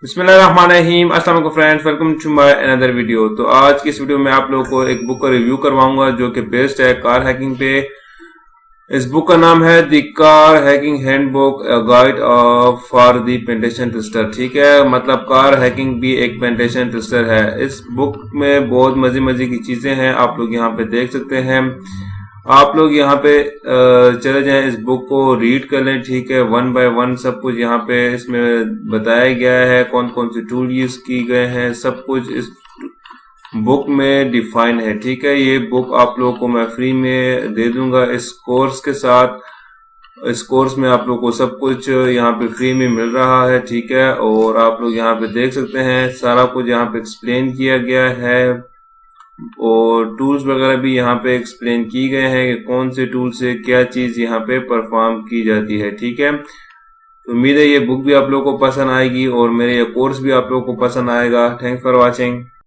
बिस्मिल्लाहिर्रहमानिर्रहीम। अस्सलाम वालेकुम friends, welcome to my another video. तो आज की इस वीडियो में आप लोगों को एक बुक का रिव्यू करवाऊंगा जो कि बेस्ड है कार हैकिंग पे। इस बुक का नाम है the car hacking handbook, a guide for the penetration tester. ठीक है, मतलब कार हैकिंग भी एक पेंटेशन टेस्टर है। इस बुक में बहुत मजे मजे की चीजें हैं, आप लोग यहाँ पे देख सकते हैं। आप लोग यहाँ पे चले जाएं, इस बुक को रीड कर लें। ठीक है, वन बाय वन सब कुछ यहाँ पे इसमें बताया गया है, कौन कौन से टूल यूज की गए हैं, सब कुछ इस बुक में डिफाइन है। ठीक है, ये बुक आप लोगों को मैं फ्री में दे दूंगा इस कोर्स के साथ। इस कोर्स में आप लोग को सब कुछ यहाँ पे फ्री में मिल रहा है। ठीक है, और आप लोग यहाँ पे देख सकते हैं सारा कुछ यहाँ पे एक्सप्लेन किया गया है और टूल्स वगैरह भी यहाँ पे एक्सप्लेन की गए हैं कि कौन से टूल से क्या चीज यहाँ पे परफॉर्म की जाती है। ठीक है, तो उम्मीद है ये बुक भी आप लोगों को पसंद आएगी और मेरे ये कोर्स भी आप लोगों को पसंद आएगा। Thanks for watching.